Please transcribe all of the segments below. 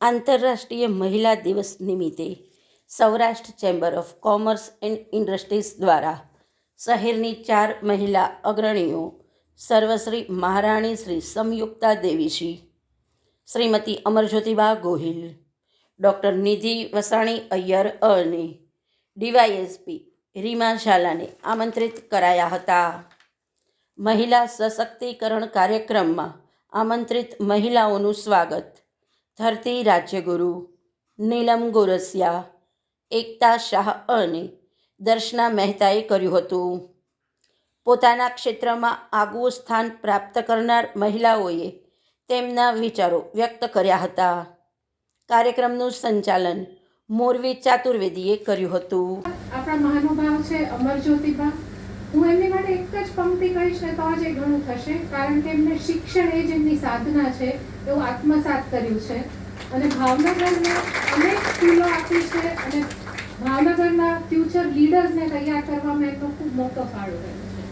આંતરરાષ્ટ્રીય મહિલા દિવસ નિમિત્તે Saurashtra chamber of commerce and industries દ્વારા શહેરની 4 મહિલા અગ્રણીઓ સર્વશ્રી મહારાણી શ્રી સંયુક્તા દેવીશ્રી, શ્રીમતી અમરજ્યોતિબા ગોહિલ, ડૉક્ટર નિધિ વસાણી અય્યર અને ડીવાયએસપી રીમા ઝાલાને આમંત્રિત કરાયા હતા. મહિલા સશક્તિકરણ કાર્યક્રમમાં આમંત્રિત મહિલાઓનું સ્વાગત ધરતી રાજ્યગુરુ, નીલમ ગોરસિયા, એકતા શાહ અને દર્શના મહેતાએ કર્યું હતું. પોતાના ક્ષેત્રમાં આગવું સ્થાન પ્રાપ્ત કરનાર મહિલાઓએ તેમના વિચારો વ્યક્ત કર્યા હતા. કાર્યક્રમનું સંચાલન મોરવી ચાતુર્વેદીએ કર્યું હતું. આપણા મહાનુભાવ છે અમરજ્યોતિબા. હું એમની માટે એક જ પંક્તિ કહીશ ને તો આજે ઘણું થશે, કારણ કે એમને શિક્ષણ એ જ એમની સાધના છે એવું આત્મસાત કર્યું છે અને ભાવનગરને અનેક સ્કૂલો આપી છે અને ભાવનગરના ફ્યુચર લીડર્સને તૈયાર કરવામાં એમનો ખૂબ મોટો ફાળો રહ્યો છે.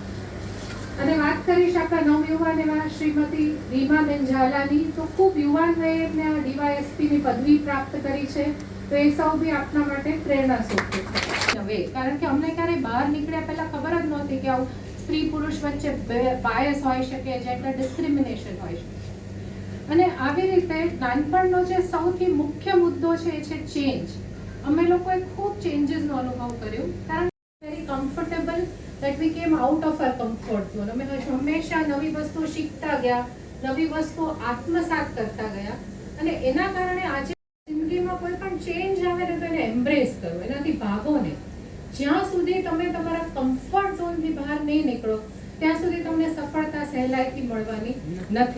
અને વાત કરીશ આપણા નવયુવાન એવા શ્રીમતી રીમાબેન ઝાલાની, તો ખૂબ યુવાન વયે એમને ડીવાયએસપીની પદવી પ્રાપ્ત કરી છે, તો એ સૌ બી આપણા માટે પ્રેરણા સ્ત્રોત છે. કારણ કે અમને ક્યારેય બહાર નીકળ્યા પહેલા ખબર જ નહોતી કે આવું સ્ત્રી પુરુષ વચ્ચે બાયસ હોઈ શકે, જેન્ડર ડિસ્ક્રિમિનેશન હોઈ શકે. અને આવી રીતે નાનપણનો જે સૌથી મુખ્ય મુદ્દો છે એ છે ચેન્જ. અમે લોકોએ ખૂબ ચેન્જીસનો અનુભવ કર્યો, કારણ કે very comfortable that we came out of our comfort zone. અમે હંમેશા નવી વસ્તુઓ શીખતા ગયા, નવી વસ્તુઓ આત્મસાત કરતા ગયા અને એના કારણે આજે જિંદગીમાં કોઈ પણ ચેન્જ આવે ને તો એને એમ્બ્રેસ કરો, એનાથી ભાગો નહીં. જ્યાં સુધી તમે તમારા કમ્ફર્ટ ઝોનથી બહાર નહીં નીકળો ત્યાં સુધી તમને સફળતા સહેલાઈથી મળવાની નથી.